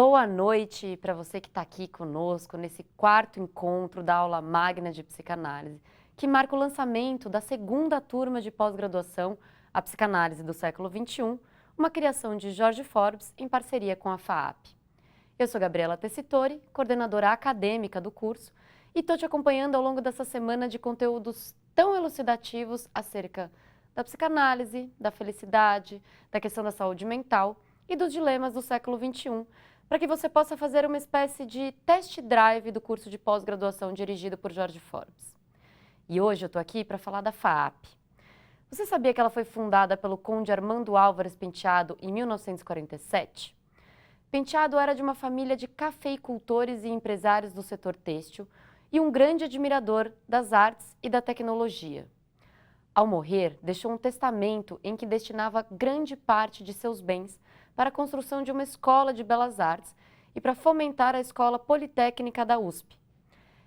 Boa noite para você que está aqui conosco nesse quarto encontro da aula magna de psicanálise, que marca o lançamento da segunda turma de pós-graduação, a Psicanálise do século XXI, uma criação de Jorge Forbes em parceria com a FAAP. Eu sou Gabriela Tessitori, coordenadora acadêmica do curso, e estou te acompanhando ao longo dessa semana de conteúdos tão elucidativos acerca da psicanálise, da felicidade, da questão da saúde mental e dos dilemas do século XXI, para que você possa fazer uma espécie de test drive do curso de pós-graduação dirigido por Jorge Forbes. E hoje eu estou aqui para falar da FAAP. Você sabia que ela foi fundada pelo conde Armando Álvares Penteado em 1947? Penteado era de uma família de cafeicultores e empresários do setor têxtil e um grande admirador das artes e da tecnologia. Ao morrer, deixou um testamento em que destinava grande parte de seus bens para a construção de uma escola de belas artes e para fomentar a Escola Politécnica da USP.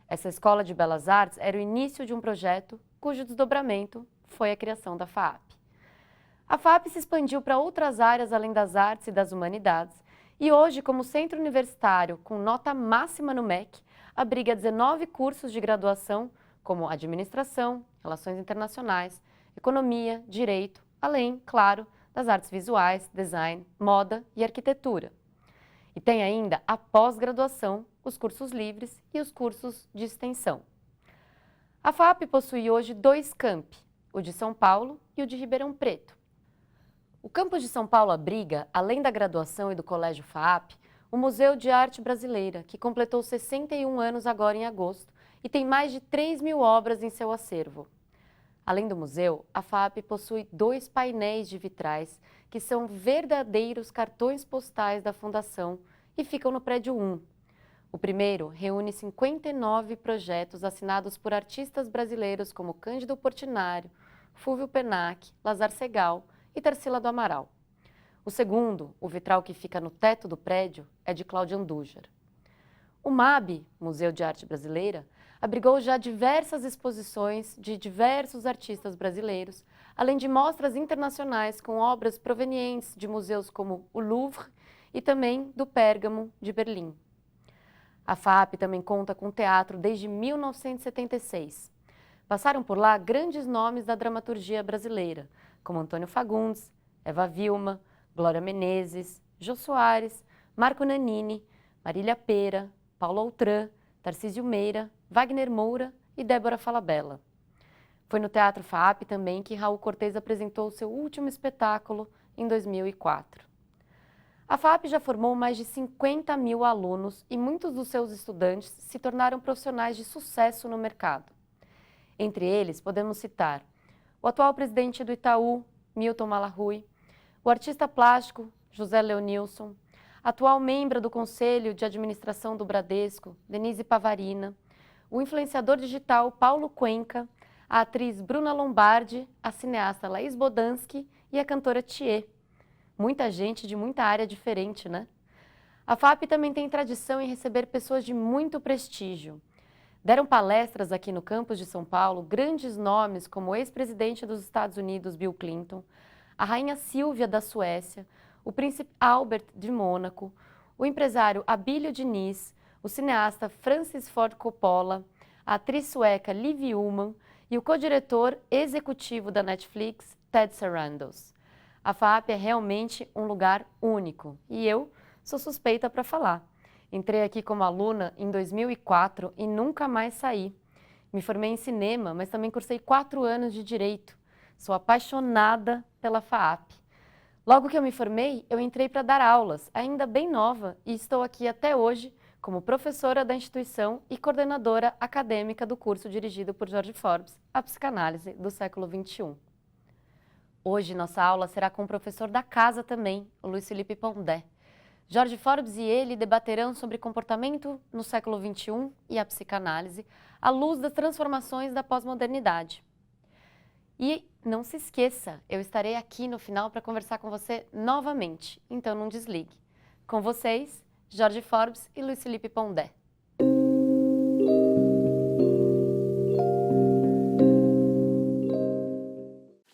Essa Escola de Belas Artes era o início de um projeto cujo desdobramento foi a criação da FAAP. A FAAP se expandiu para outras áreas além das artes e das humanidades e hoje, como centro universitário com nota máxima no MEC, abriga 19 cursos de graduação como Administração, Relações Internacionais, Economia, Direito, além, claro, das artes visuais, design, moda e arquitetura. E tem ainda a pós-graduação, os cursos livres e os cursos de extensão. A FAAP possui hoje 2 campi, o de São Paulo e o de Ribeirão Preto. O campus de São Paulo abriga, além da graduação e do Colégio FAAP, o Museu de Arte Brasileira, que completou 61 anos agora em agosto e tem mais de 3.000 obras em seu acervo. Além do museu, a FAAP possui 2 painéis de vitrais que são verdadeiros cartões postais da Fundação e ficam no prédio 1. O primeiro reúne 59 projetos assinados por artistas brasileiros como Cândido Portinari, Fúvio Penac, Lazar Segal e Tarsila do Amaral. O segundo, o vitral que fica no teto do prédio, é de Cláudio Andujar. O MAB, Museu de Arte Brasileira, abrigou já diversas exposições de diversos artistas brasileiros, além de mostras internacionais com obras provenientes de museus como o Louvre e também do Pérgamo, de Berlim. A FAAP também conta com teatro desde 1976. Passaram por lá grandes nomes da dramaturgia brasileira, como Antônio Fagundes, Eva Vilma, Glória Menezes, Jô Soares, Marco Nanini, Marília Pera, Paulo Outram, Tarcísio Meira, Wagner Moura e Débora Falabella. Foi no Teatro FAAP também que Raul Cortez apresentou seu último espetáculo em 2004. A FAAP já formou mais de 50.000 alunos e muitos dos seus estudantes se tornaram profissionais de sucesso no mercado. Entre eles, podemos citar o atual presidente do Itaú, Milton Malahui, o artista plástico, José Leonilson, atual membro do Conselho de Administração do Bradesco, Denise Pavarina, o influenciador digital Paulo Cuenca, a atriz Bruna Lombardi, a cineasta Laís Bodansky e a cantora Thier. Muita gente de muita área diferente, né? A FAAP também tem tradição em receber pessoas de muito prestígio. Deram palestras aqui no campus de São Paulo grandes nomes como o ex-presidente dos Estados Unidos, Bill Clinton, a rainha Silvia da Suécia, o príncipe Albert de Mônaco, o empresário Abílio Diniz, o cineasta Francis Ford Coppola, a atriz sueca Liv Ullmann e o co-diretor executivo da Netflix, Ted Sarandos. A FAAP é realmente um lugar único e eu sou suspeita para falar. Entrei aqui como aluna em 2004 e nunca mais saí. Me formei em cinema, mas também cursei 4 anos de Direito. Sou apaixonada pela FAAP. Logo que eu me formei, eu entrei para dar aulas, ainda bem nova, e estou aqui até hoje como professora da instituição e coordenadora acadêmica do curso dirigido por Jorge Forbes, a Psicanálise do século XXI. Hoje nossa aula será com o professor da casa também, o Luiz Felipe Pondé. Jorge Forbes e ele debaterão sobre comportamento no século XXI e a psicanálise, à luz das transformações da pós-modernidade. E não se esqueça, eu estarei aqui no final para conversar com você novamente, então não desligue. Com vocês, Jorge Forbes e Luiz Felipe Pondé.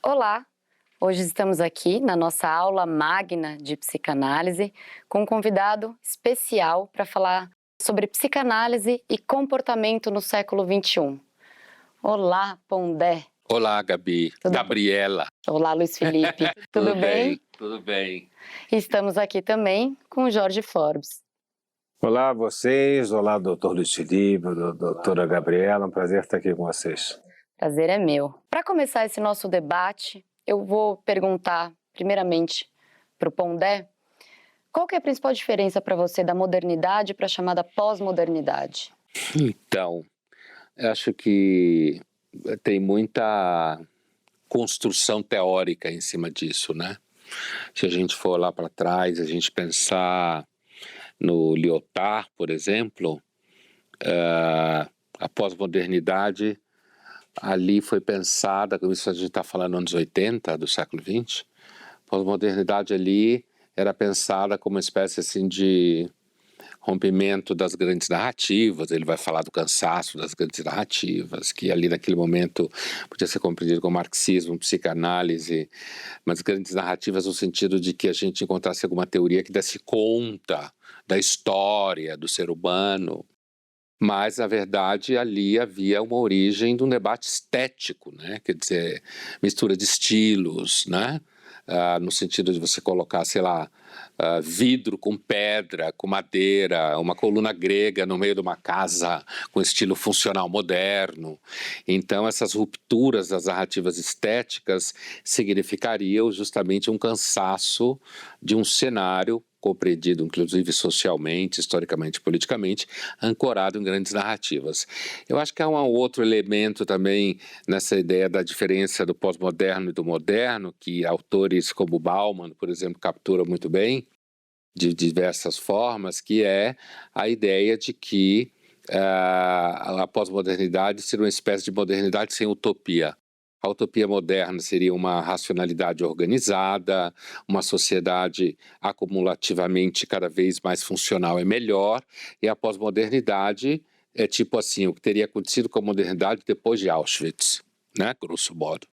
Olá, Hoje estamos aqui na nossa aula magna de psicanálise com um convidado especial para falar sobre psicanálise e comportamento no século XXI. Olá, Pondé. Olá, Gabi. Gabriela. Olá, Luiz Felipe. Tudo bem? Tudo bem. Estamos aqui também com o Jorge Forbes. Olá a vocês, olá doutor Luiz Felipe, doutora Gabriela, um prazer estar aqui com vocês. Prazer é meu. Para começar esse nosso debate, eu vou perguntar primeiramente para o Pondé, qual que é a principal diferença para você da modernidade para a chamada pós-modernidade? Então, eu acho que tem muita construção teórica em cima disso, né? Se a gente for lá para trás, a gente pensar no Lyotard, por exemplo, a pós-modernidade ali foi pensada, como isso a gente está falando nos anos 80 do século XX, a pós-modernidade ali era pensada como uma espécie assim de rompimento das grandes narrativas. Ele vai falar do cansaço das grandes narrativas, que ali naquele momento podia ser compreendido como marxismo, psicanálise, mas grandes narrativas no sentido de que a gente encontrasse alguma teoria que desse conta da história do ser humano. Mas, na verdade, ali havia uma origem de um debate estético, né? Quer dizer, mistura de estilos, né? No sentido de você colocar, sei lá, vidro com pedra, com madeira, uma coluna grega no meio de uma casa com estilo funcional moderno. Então, essas rupturas das narrativas estéticas significariam justamente um cansaço de um cenário compreendido, inclusive socialmente, historicamente, politicamente, ancorado em grandes narrativas. Eu acho que há um outro elemento também nessa ideia da diferença do pós-moderno e do moderno, que autores como Bauman, por exemplo, capturam muito bem, de diversas formas, que é a ideia de que a pós-modernidade seria uma espécie de modernidade sem utopia. A utopia moderna seria uma racionalidade organizada, uma sociedade acumulativamente cada vez mais funcional e melhor, e a pós-modernidade é tipo assim, o que teria acontecido com a modernidade depois de Auschwitz, né, grosso modo.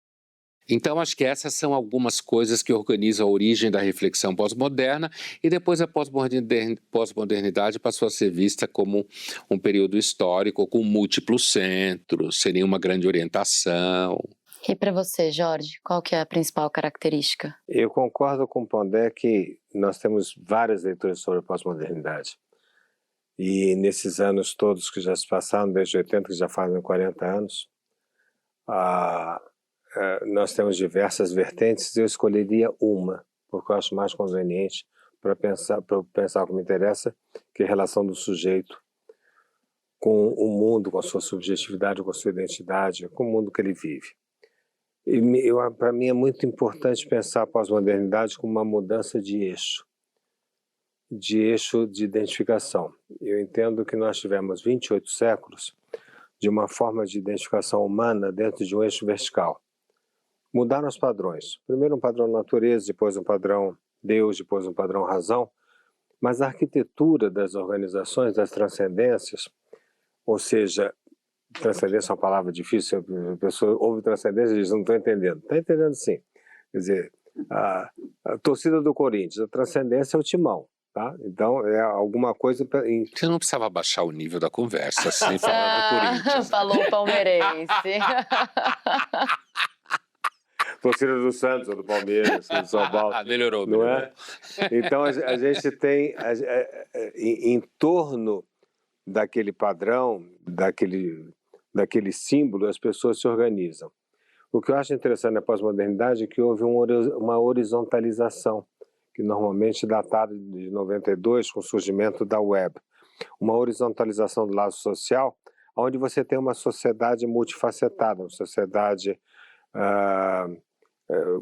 Então, acho que essas são algumas coisas que organizam a origem da reflexão pós-moderna, e depois a pós-modernidade passou a ser vista como um período histórico com múltiplos centros, sem nenhuma grande orientação. E para você, Jorge, qual que é a principal característica? Eu concordo com o Pondé que nós temos várias leituras sobre a pós-modernidade. E nesses anos todos que já se passaram, desde 80, que já fazem 40 anos, nós temos diversas vertentes. Eu escolheria uma, porque eu acho mais conveniente para pensar o que me interessa, que é a relação do sujeito com o mundo, com a sua subjetividade, com a sua identidade, com o mundo que ele vive. Para mim é muito importante pensar a pós-modernidade como uma mudança de eixo de identificação. Eu entendo que nós tivemos 28 séculos de uma forma de identificação humana dentro de um eixo vertical. Mudaram os padrões. Primeiro um padrão natureza, depois um padrão Deus, depois um padrão razão, mas a arquitetura das organizações, das transcendências, ou seja, transcendência é uma palavra difícil, a pessoa ouve transcendência e diz, não estou entendendo. Está entendendo sim. Quer dizer, a torcida do Corinthians, a transcendência é o timão, tá? Então é alguma coisa... Você não precisava baixar o nível da conversa, assim, falando do Corinthians. Falou o palmeirense. Torcida do Santos, ou do Palmeiras, ou do São Paulo. Melhorou, não melhorou. É? Então a gente tem, em torno daquele padrão, daquele símbolo, as pessoas se organizam. O que eu acho interessante na pós-modernidade é que houve uma horizontalização, que normalmente é datada de 92, com o surgimento da web. Uma horizontalização do lado social, onde você tem uma sociedade multifacetada, uma sociedade,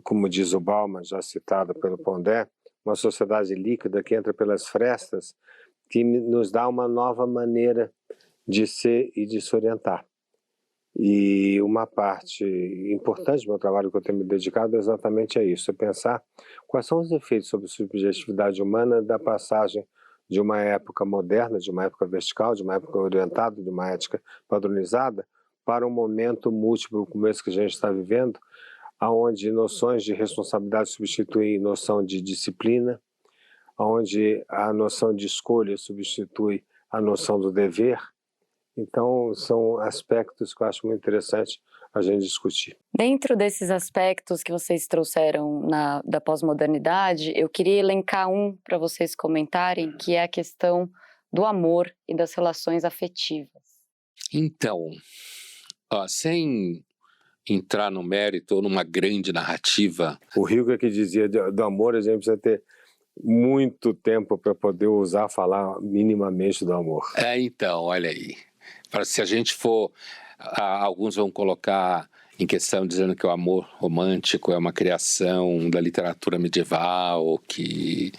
como diz o Bauman, já citado pelo Pondé, uma sociedade líquida que entra pelas frestas, que nos dá uma nova maneira de ser e de se orientar. E uma parte importante do meu trabalho que eu tenho me dedicado é exatamente a isso, é pensar quais são os efeitos sobre a subjetividade humana da passagem de uma época moderna, de uma época vertical, de uma época orientada, de uma ética padronizada, para um momento múltiplo como esse que a gente está vivendo, onde noções de responsabilidade substituem noção de disciplina, onde a noção de escolha substitui a noção do dever. Então, são aspectos que eu acho muito interessante a gente discutir. Dentro desses aspectos que vocês trouxeram da pós-modernidade, eu queria elencar um para vocês comentarem, que é a questão do amor e das relações afetivas. Então, sem entrar no mérito ou numa grande narrativa... O Hilger que dizia do amor, a gente precisa ter muito tempo para poder falar minimamente do amor. Então, olha aí. Se a gente for... alguns vão colocar em questão dizendo que o amor romântico é uma criação da literatura medieval, que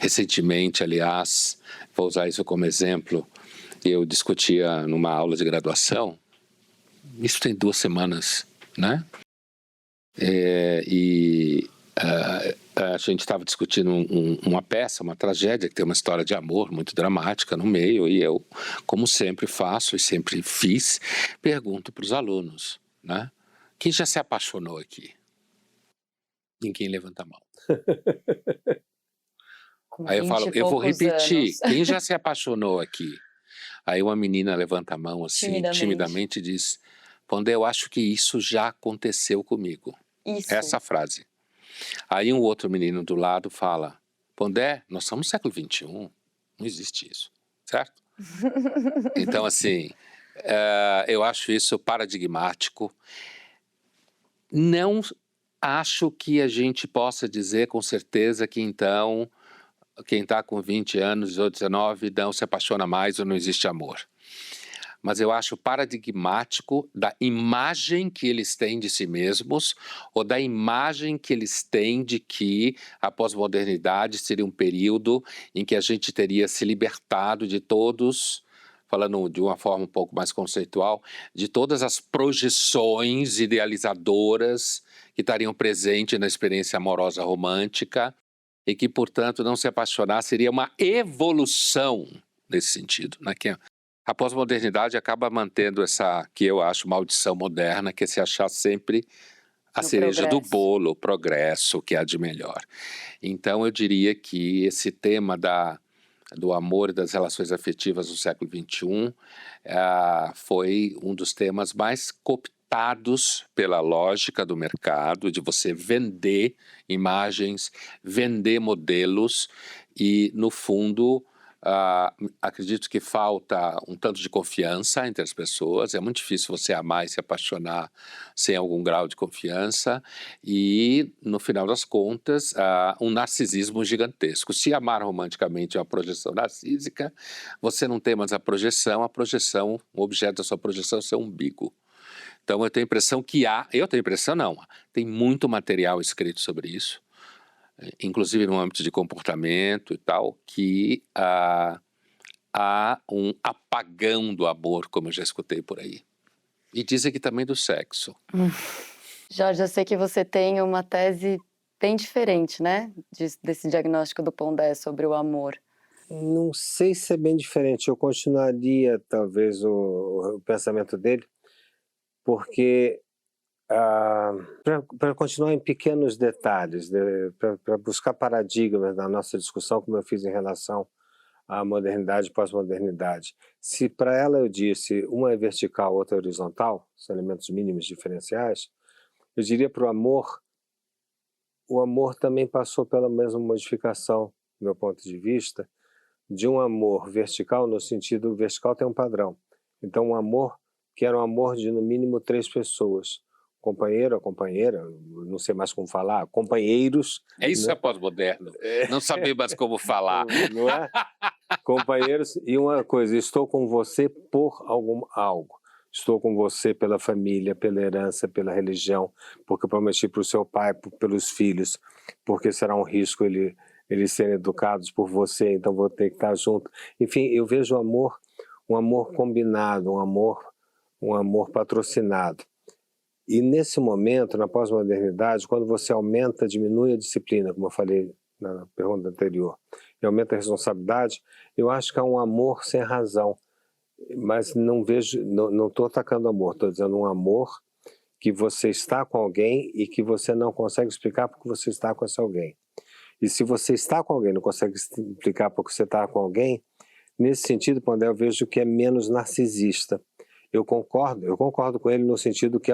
recentemente, aliás, vou usar isso como exemplo, eu discutia numa aula de graduação, isso tem 2 semanas, né? A gente estava discutindo uma peça, uma tragédia, que tem uma história de amor muito dramática no meio, e eu, como sempre faço e sempre fiz, pergunto para os alunos, né? Quem já se apaixonou aqui? Ninguém levanta a mão. Aí eu falo, eu vou repetir, quem já se apaixonou aqui? Aí uma menina levanta a mão assim, timidamente e diz, Pondé, eu acho que isso já aconteceu comigo. Isso. Essa frase. Aí um outro menino do lado fala, Pondé, nós estamos no século XXI, não existe isso, certo? Então, assim, eu acho isso paradigmático. Não acho que a gente possa dizer com certeza que então quem está com 20 anos ou 19 não se apaixona mais ou não existe amor. Mas eu acho paradigmático da imagem que eles têm de si mesmos ou da imagem que eles têm de que a pós-modernidade seria um período em que a gente teria se libertado de todos, falando de uma forma um pouco mais conceitual, de todas as projeções idealizadoras que estariam presentes na experiência amorosa romântica e que, portanto, não se apaixonar seria uma evolução nesse sentido, né? Que a pós-modernidade acaba mantendo essa, que eu acho, maldição moderna, que é se achar sempre a cereja do bolo, o progresso, o que há de melhor. Então, eu diria que esse tema do amor e das relações afetivas no século XXI foi um dos temas mais cooptados pela lógica do mercado, de você vender imagens, vender modelos e, no fundo, acredito que falta um tanto de confiança entre as pessoas. É muito difícil você amar e se apaixonar sem algum grau de confiança e, no final das contas, um narcisismo gigantesco. Se amar romanticamente é uma projeção narcísica, você não tem mais a projeção, o objeto da sua projeção é o seu umbigo. Então eu tenho a impressão tem muito material escrito sobre isso, inclusive no âmbito de comportamento e tal, que há um apagão do amor, como eu já escutei por aí. E dizem que também do sexo. Jorge, eu sei que você tem uma tese bem diferente, né? Desse diagnóstico do Pondé sobre o amor. Não sei se é bem diferente. Eu continuaria, talvez, o pensamento dele, porque... para continuar em pequenos detalhes, para buscar paradigmas na nossa discussão, como eu fiz em relação à modernidade e pós-modernidade. Se para ela eu disse uma é vertical, outra é horizontal, são elementos mínimos diferenciais, eu diria para o amor também passou pela mesma modificação, do meu ponto de vista, de um amor vertical, no sentido vertical tem um padrão. Então um amor que era um amor de no mínimo 3 pessoas, companheiro, a companheira, não sei mais como falar, companheiros. Isso, né? É pós-moderno, não saber mais como falar. Não é? Companheiros, e uma coisa, estou com você por algo. Estou com você pela família, pela herança, pela religião, porque eu prometi para o seu pai, pelos filhos, porque será um risco eles serem educados por você, então vou ter que estar junto. Enfim, eu vejo um amor combinado, um amor patrocinado. E nesse momento, na pós-modernidade, quando você diminui a disciplina, como eu falei na pergunta anterior, e aumenta a responsabilidade, eu acho que é um amor sem razão. Mas não estou atacando o amor, estou dizendo um amor que você está com alguém e que você não consegue explicar porque você está com esse alguém. E se você está com alguém e não consegue explicar porque você está com alguém, nesse sentido, Pondé, eu vejo que é menos narcisista. Eu concordo com ele no sentido que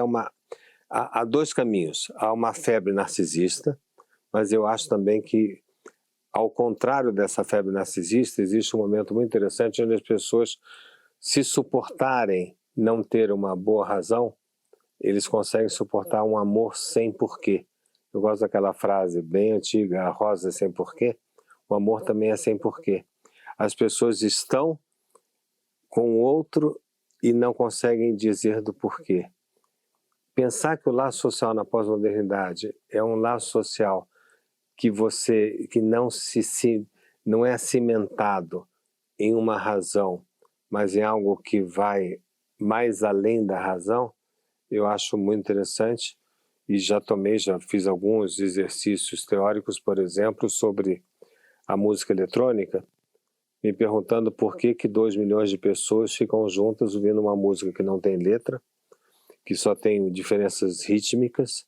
há dois caminhos. Há uma febre narcisista, mas eu acho também que, ao contrário dessa febre narcisista, existe um momento muito interessante onde as pessoas, se suportarem não ter uma boa razão, eles conseguem suportar um amor sem porquê. Eu gosto daquela frase bem antiga, a rosa é sem porquê. O amor também é sem porquê. As pessoas estão com o outro e não conseguem dizer do porquê. Pensar que o laço social na pós-modernidade é um laço social que não é cimentado em uma razão, mas em algo que vai mais além da razão, eu acho muito interessante e já fiz alguns exercícios teóricos, por exemplo, sobre a música eletrônica, me perguntando por que 2 milhões de pessoas ficam juntas ouvindo uma música que não tem letra, que só tem diferenças rítmicas,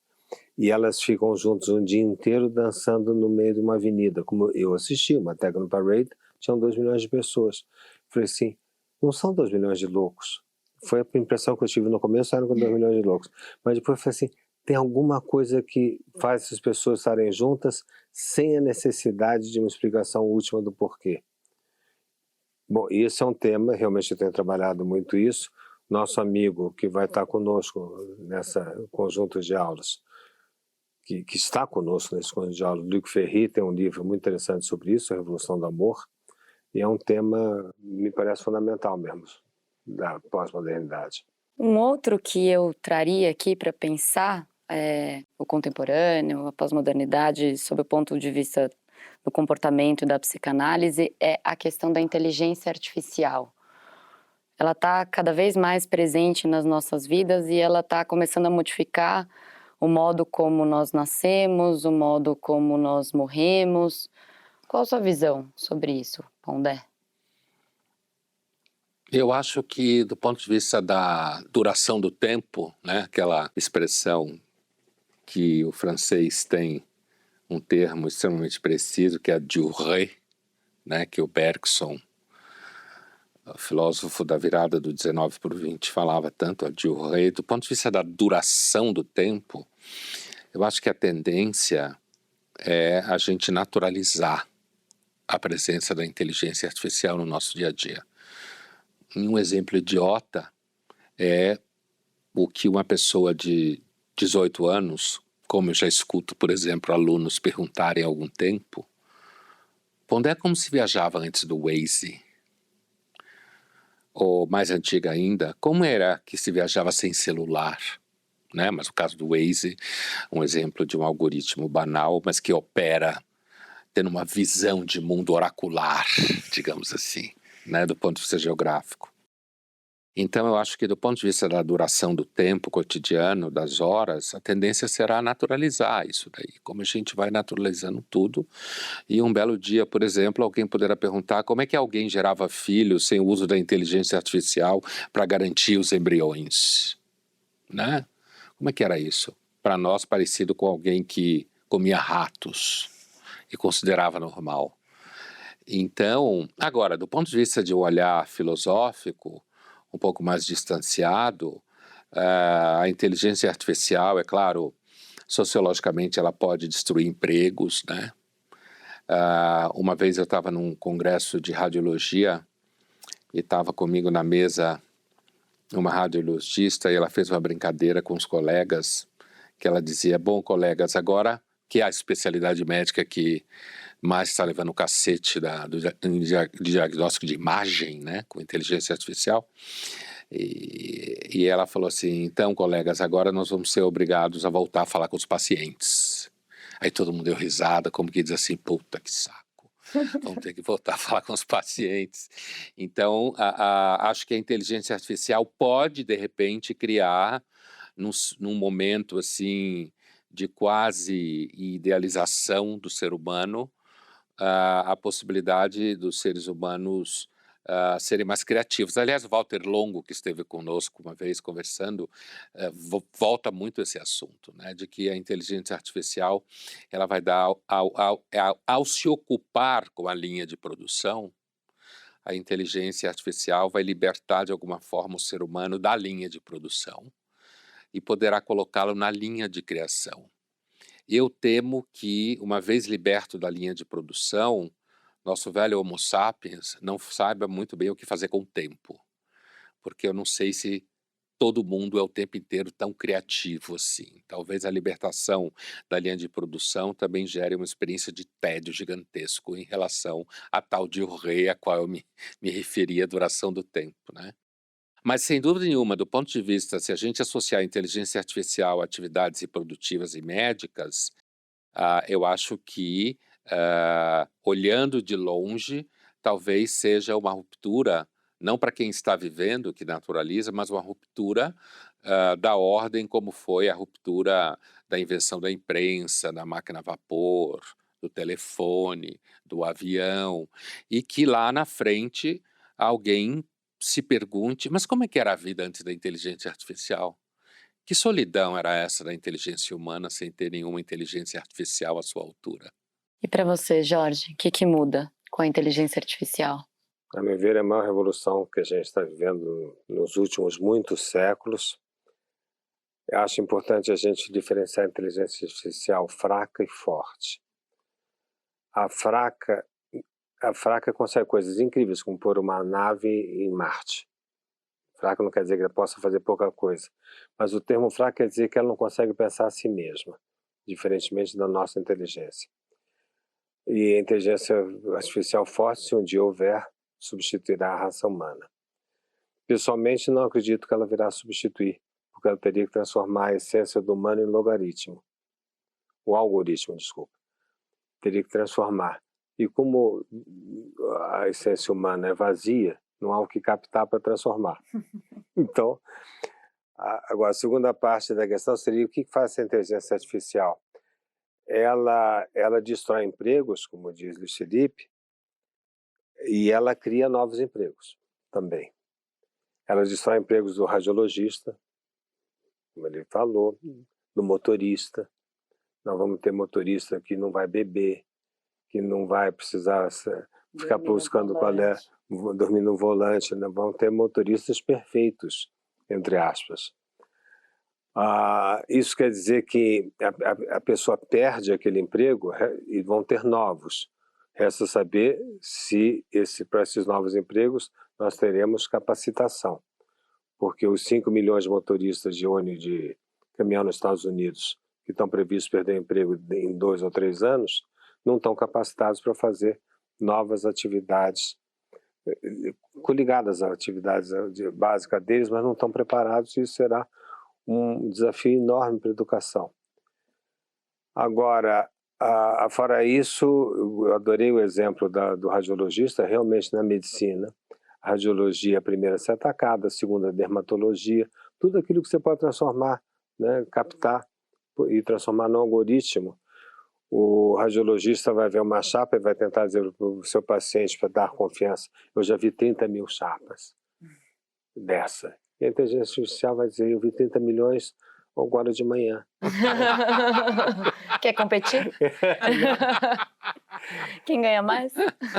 e elas ficam juntas um dia inteiro dançando no meio de uma avenida. Como eu assisti uma Techno Parade, tinham 2 milhões de pessoas. Falei assim, não são 2 milhões de loucos. Foi a impressão que eu tive no começo, eram com 2 milhões de loucos. Mas depois eu falei assim, tem alguma coisa que faz essas pessoas estarem juntas sem a necessidade de uma explicação última do porquê. Bom, esse é um tema, realmente eu tenho trabalhado muito isso. Nosso amigo que vai estar conosco nessa conjunto de aulas, que está conosco nesse conjunto de aulas, Luc Ferry, tem um livro muito interessante sobre isso, A Revolução do Amor, e é um tema, me parece fundamental mesmo, da pós-modernidade. Um outro que eu traria aqui para pensar o contemporâneo, a pós-modernidade, sob o ponto de vista do comportamento e da psicanálise, é a questão da inteligência artificial. Ela está cada vez mais presente nas nossas vidas e ela está começando a modificar o modo como nós nascemos, o modo como nós morremos. Qual a sua visão sobre isso, Pondé? Eu acho que, do ponto de vista da duração do tempo, né, aquela expressão que o francês tem um termo extremamente preciso, que é a durée, né, que o Bergson, o filósofo da virada do 19 para o 20, falava tanto, a durée. Do ponto de vista da duração do tempo, eu acho que a tendência é a gente naturalizar a presença da inteligência artificial no nosso dia a dia. Um exemplo idiota é o que uma pessoa de 18 anos, como eu já escuto, por exemplo, alunos perguntarem há algum tempo, Pondé, é como se viajava antes do Waze? Ou mais antiga ainda, como era que se viajava sem celular? Né? Mas o caso do Waze, um exemplo de um algoritmo banal, mas que opera tendo uma visão de mundo oracular, digamos assim, né? Do ponto de vista geográfico. Então eu acho que do ponto de vista da duração do tempo cotidiano, das horas, a tendência será naturalizar isso daí, como a gente vai naturalizando tudo. E um belo dia, por exemplo, alguém poderá perguntar como é que alguém gerava filhos sem o uso da inteligência artificial para garantir os embriões, né? Como é que era isso? Para nós, parecido com alguém que comia ratos e considerava normal. Então, agora, do ponto de vista de um olhar filosófico, um pouco mais distanciado, a inteligência artificial, é claro, sociologicamente ela pode destruir empregos, né? Uma vez eu estava num congresso de radiologia e estava comigo na mesa uma radiologista e ela fez uma brincadeira com os colegas que ela dizia, bom, colegas, agora que é a especialidade médica que mais está levando o cacete do diagnóstico de imagem, né, com inteligência artificial. E ela falou assim, então, colegas, agora nós vamos ser obrigados a voltar a falar com os pacientes. Aí todo mundo deu risada, como que diz assim, puta que saco, vamos ter que voltar a falar com os pacientes. Então, acho que a inteligência artificial pode, de repente, criar, num momento assim de quase idealização do ser humano, a possibilidade dos seres humanos serem mais criativos. Aliás, o Walter Longo, que esteve conosco uma vez conversando, volta muito a esse assunto, né, de que a inteligência artificial ela vai dar ao se ocupar com a linha de produção, a inteligência artificial vai libertar de alguma forma o ser humano da linha de produção e poderá colocá-lo na linha de criação. Eu temo que, uma vez liberto da linha de produção, nosso velho Homo sapiens não saiba muito bem o que fazer com o tempo, porque eu não sei se todo mundo é o tempo inteiro tão criativo assim. Talvez a libertação da linha de produção também gere uma experiência de tédio gigantesco em relação à tal de rei a qual eu me referi, a duração do tempo, né? Mas, sem dúvida nenhuma, do ponto de vista, se a gente associar a inteligência artificial a atividades reprodutivas e médicas, eu acho que, olhando de longe, talvez seja uma ruptura, não para quem está vivendo, que naturaliza, mas uma ruptura da ordem, como foi a ruptura da invenção da imprensa, da máquina a vapor, do telefone, do avião, e que lá na frente alguém se pergunte, mas como é que era a vida antes da inteligência artificial? Que solidão era essa da inteligência humana sem ter nenhuma inteligência artificial à sua altura? E para você, Jorge, o que muda com a inteligência artificial? A meu ver, é a maior revolução que a gente está vivendo nos últimos muitos séculos. Eu acho importante a gente diferenciar a inteligência artificial fraca e forte. A fraca consegue coisas incríveis, como pôr uma nave em Marte. Fraca não quer dizer que ela possa fazer pouca coisa, mas o termo fraco quer dizer que ela não consegue pensar a si mesma, diferentemente da nossa inteligência. E a inteligência artificial forte, se um dia houver, substituirá a raça humana. Pessoalmente, não acredito que ela virá substituir, porque ela teria que transformar a essência do humano em logaritmo. O algoritmo, desculpa. Teria que transformar. E como a essência humana é vazia, não há o que captar para transformar. Então, agora, a segunda parte da questão seria o que faz essa inteligência artificial? Ela destrói empregos, como diz Luiz Felipe, e ela cria novos empregos também. Ela destrói empregos do radiologista, como ele falou, do motorista. Nós vamos ter motorista que não vai beber, que não vai precisar ficar buscando qual é, dormir no volante, né? Vão ter motoristas perfeitos, entre aspas. Isso quer dizer que a pessoa perde aquele emprego e vão ter novos. Resta saber se para esses novos empregos nós teremos capacitação, porque os 5 milhões de motoristas de ônibus de caminhão nos Estados Unidos que estão previstos perder emprego em 2 ou 3 anos, não estão capacitados para fazer novas atividades coligadas às atividades básicas deles, mas não estão preparados, e isso será um desafio enorme para a educação. Agora, fora isso, eu adorei o exemplo do radiologista. Realmente, na medicina, a radiologia, a primeira a ser atacada, a segunda a dermatologia, tudo aquilo que você pode transformar, né, captar e transformar no algoritmo. O radiologista vai ver uma chapa e vai tentar dizer para o seu paciente, para dar confiança, eu já vi 30 mil chapas dessa. E a inteligência artificial vai dizer, eu vi 30 milhões agora de manhã. Quer competir? Quem ganha mais?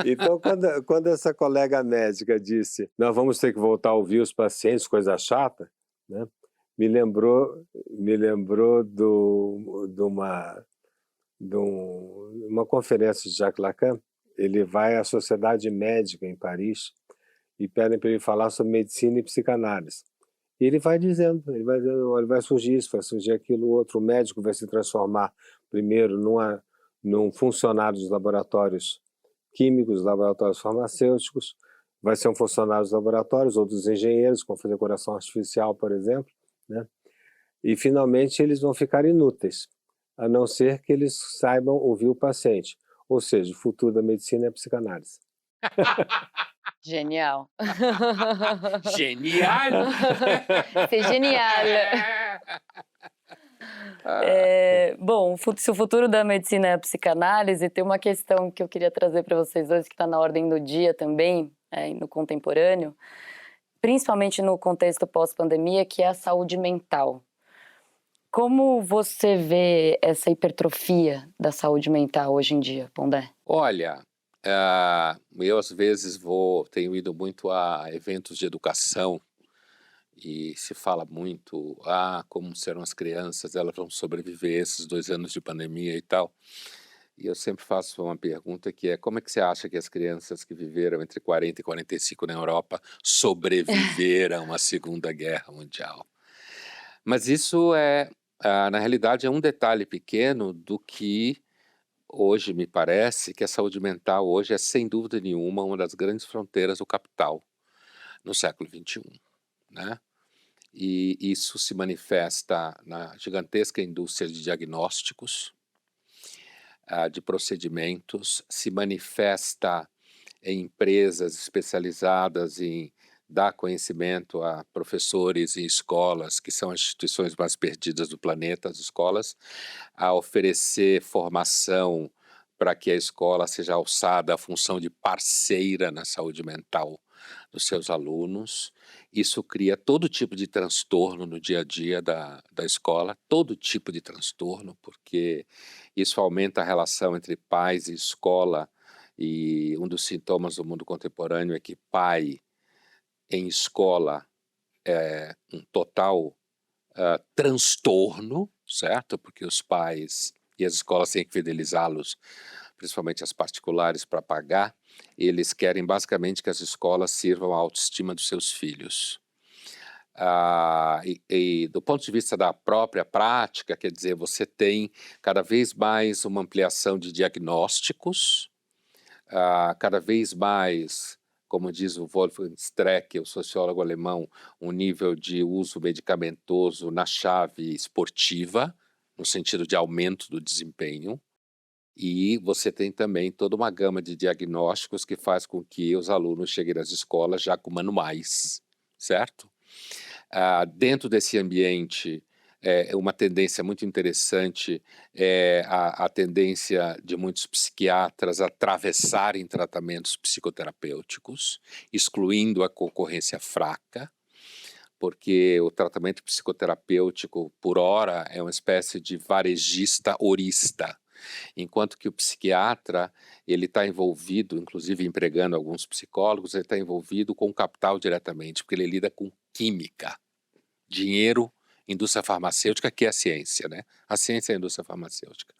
Então, quando essa colega médica disse, nós vamos ter que voltar a ouvir os pacientes, coisa chata, né? Me lembrou de uma conferência de Jacques Lacan. Ele vai à Sociedade Médica em Paris e pedem para ele falar sobre medicina e psicanálise. E ele vai dizendo, olha, vai surgir isso, vai surgir aquilo outro. O médico vai se transformar primeiro num funcionário dos laboratórios químicos, dos laboratórios farmacêuticos, vai ser um funcionário dos laboratórios ou dos engenheiros, como fazer coração artificial, por exemplo, né? E finalmente eles vão ficar inúteis, a não ser que eles saibam ouvir o paciente. Ou seja, o futuro da medicina é a psicanálise. Genial. Genial! C'est genial. Bom, se o futuro da medicina é a psicanálise, tem uma questão que eu queria trazer para vocês hoje, que está na ordem do dia também, no contemporâneo, principalmente no contexto pós-pandemia, que é a saúde mental. Como você vê essa hipertrofia da saúde mental hoje em dia, Pondé? Olha, eu às vezes tenho ido muito a eventos de educação e se fala muito, como serão as crianças, elas vão sobreviver esses 2 anos de pandemia e tal. E eu sempre faço uma pergunta que é: como é que você acha que as crianças que viveram entre 40 e 45 na Europa sobreviveram à Segunda Guerra Mundial? Mas isso na realidade, é um detalhe pequeno do que hoje me parece que a saúde mental hoje é, sem dúvida nenhuma, uma das grandes fronteiras do capital no século XXI, né? E isso se manifesta na gigantesca indústria de diagnósticos, de procedimentos, se manifesta em empresas especializadas em dar conhecimento a professores em escolas, que são as instituições mais perdidas do planeta, as escolas, a oferecer formação para que a escola seja alçada à função de parceira na saúde mental dos seus alunos. Isso cria todo tipo de transtorno no dia a dia da escola, todo tipo de transtorno, porque isso aumenta a relação entre pais e escola, e um dos sintomas do mundo contemporâneo é que pai em escola é um total transtorno, certo? Porque os pais e as escolas têm que fidelizá-los, principalmente as particulares, para pagar. Eles querem basicamente que as escolas sirvam à autoestima dos seus filhos. E do ponto de vista da própria prática, quer dizer, você tem cada vez mais uma ampliação de diagnósticos, cada vez mais, como diz o Wolfgang Streeck, o sociólogo alemão, um nível de uso medicamentoso na chave esportiva, no sentido de aumento do desempenho. E você tem também toda uma gama de diagnósticos que faz com que os alunos cheguem às escolas já com manuais, certo? Dentro desse ambiente, uma tendência muito interessante é a tendência de muitos psiquiatras a atravessarem tratamentos psicoterapêuticos, excluindo a concorrência fraca, porque o tratamento psicoterapêutico, por hora, é uma espécie de varejista horista, enquanto que o psiquiatra, ele está envolvido, inclusive empregando alguns psicólogos, ele está envolvido com o capital diretamente, porque ele lida com química, dinheiro, indústria farmacêutica, que é a ciência, né? A ciência é a indústria farmacêutica.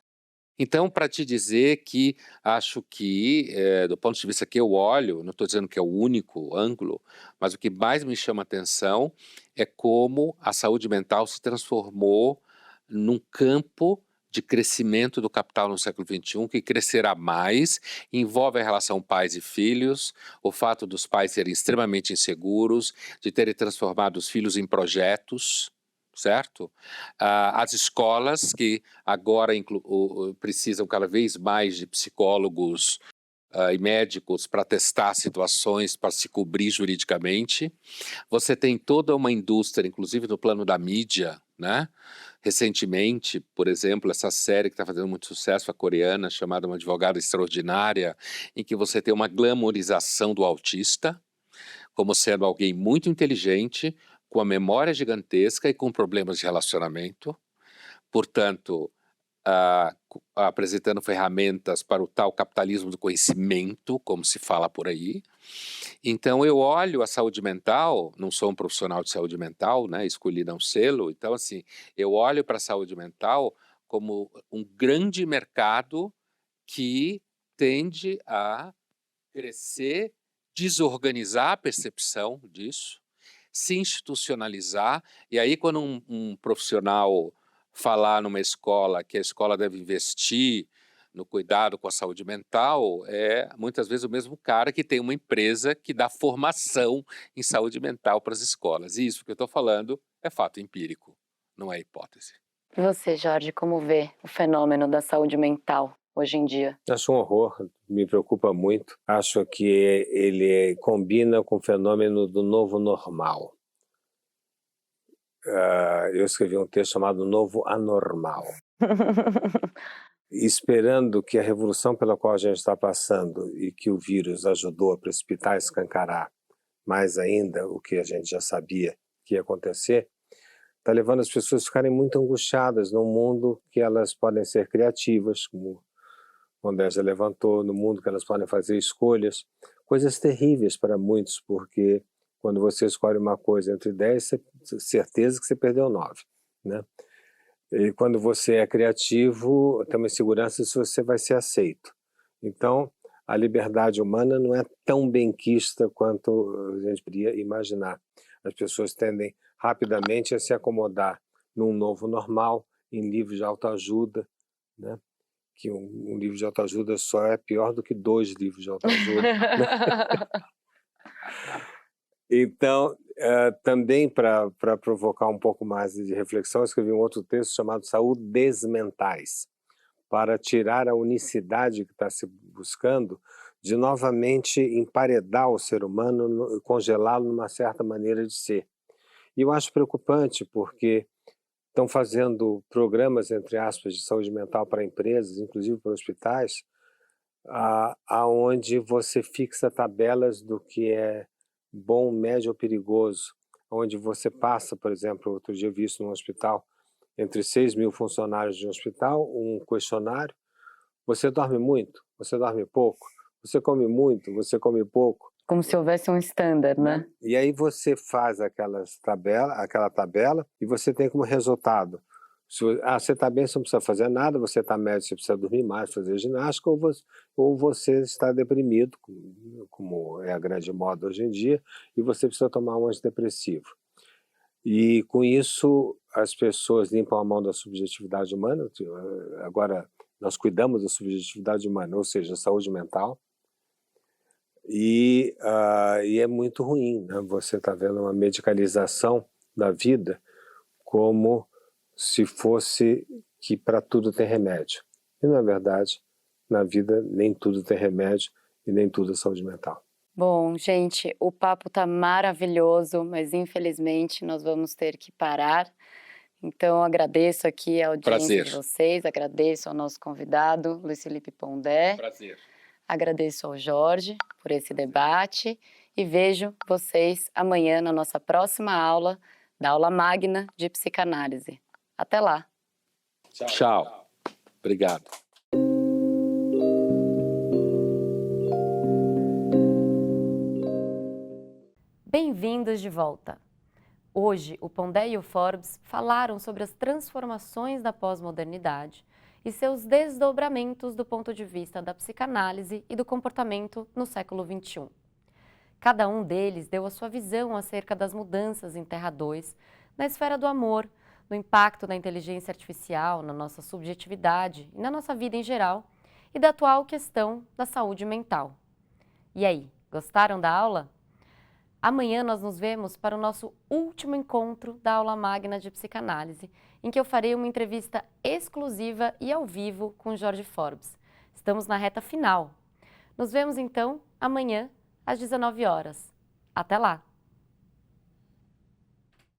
Então, para te dizer que acho que, do ponto de vista que eu olho, não estou dizendo que é o único ângulo, mas o que mais me chama atenção é como a saúde mental se transformou num campo de crescimento do capital no século XXI, que crescerá mais, envolve a relação pais e filhos, o fato dos pais serem extremamente inseguros, de terem transformado os filhos em projetos, certo? As escolas que agora precisam cada vez mais de psicólogos e médicos para testar situações, para se cobrir juridicamente. Você tem toda uma indústria, inclusive no plano da mídia, né? Recentemente, por exemplo, essa série que está fazendo muito sucesso, a coreana, chamada Uma Advogada Extraordinária, em que você tem uma glamorização do autista, como sendo alguém muito inteligente, com a memória gigantesca e com problemas de relacionamento, portanto, apresentando ferramentas para o tal capitalismo do conhecimento, como se fala por aí. Então, eu olho a saúde mental, não sou um profissional de saúde mental, né, escolhi dar um selo, então, assim, eu olho para a saúde mental como um grande mercado que tende a crescer, desorganizar a percepção disso, se institucionalizar, e aí quando um profissional falar numa escola que a escola deve investir no cuidado com a saúde mental, é muitas vezes o mesmo cara que tem uma empresa que dá formação em saúde mental para as escolas. E isso que eu estou falando é fato empírico, não é hipótese. E você, Jorge, como vê o fenômeno da saúde mental hoje em dia? Acho um horror, me preocupa muito. Acho que ele combina com o fenômeno do novo normal. Eu escrevi um texto chamado Novo Anormal. esperando que a revolução pela qual a gente está passando e que o vírus ajudou a precipitar, escancarar mais ainda o que a gente já sabia que ia acontecer, está levando as pessoas a ficarem muito angustiadas num mundo que elas podem ser criativas, como o André já levantou, no mundo que elas podem fazer escolhas, coisas terríveis para muitos, porque quando você escolhe uma coisa entre 10, você tem certeza que você perdeu 9, né? E quando você é criativo, tem uma insegurança se você vai ser aceito. Então, a liberdade humana não é tão benquista quanto a gente poderia imaginar. As pessoas tendem rapidamente a se acomodar num novo normal, em livros de autoajuda, né? Que um livro de autoajuda só é pior do que 2 livros de autoajuda. Então, também para provocar um pouco mais de reflexão, eu escrevi um outro texto chamado Saúdes Mentais, para tirar a unicidade que está se buscando de novamente emparedar o ser humano, congelá-lo numa certa maneira de ser. E eu acho preocupante porque estão fazendo programas, entre aspas, de saúde mental para empresas, inclusive para hospitais, aonde você fixa tabelas do que é bom, médio ou perigoso, onde você passa, por exemplo, outro dia vi isso num hospital, entre 6.000 funcionários de um hospital, um questionário, você dorme muito, você dorme pouco, você come muito, você come pouco. Como se houvesse um standard, né? E aí você faz aquela tabela e você tem como resultado, você está bem, você não precisa fazer nada, você está médio, você precisa dormir mais, fazer ginástica, ou você está deprimido, como é a grande moda hoje em dia, e você precisa tomar um antidepressivo. E com isso as pessoas limpam a mão da subjetividade humana. Agora nós cuidamos da subjetividade humana, ou seja, saúde mental, e é muito ruim, né? Você está vendo uma medicalização da vida como se fosse que para tudo tem remédio. E não é verdade, na vida nem tudo tem remédio e nem tudo é saúde mental. Bom, gente, o papo tá maravilhoso, mas infelizmente nós vamos ter que parar. Então, agradeço aqui a audiência de vocês, agradeço ao nosso convidado, Luiz Felipe Pondé. Prazer. Agradeço ao Jorge por esse debate e vejo vocês amanhã na nossa próxima aula, da aula magna de psicanálise. Até lá. Tchau. Obrigado. Bem-vindos de volta. Hoje, o Pondé e o Forbes falaram sobre as transformações da pós-modernidade e seus desdobramentos do ponto de vista da psicanálise e do comportamento no século XXI. Cada um deles deu a sua visão acerca das mudanças em Terra 2, na esfera do amor, no impacto da inteligência artificial na nossa subjetividade e na nossa vida em geral, e da atual questão da saúde mental. E aí, gostaram da aula? Amanhã nós nos vemos para o nosso último encontro da aula magna de psicanálise, em que eu farei uma entrevista exclusiva e ao vivo com Jorge Forbes. Estamos na reta final. Nos vemos então amanhã às 19 horas. Até lá!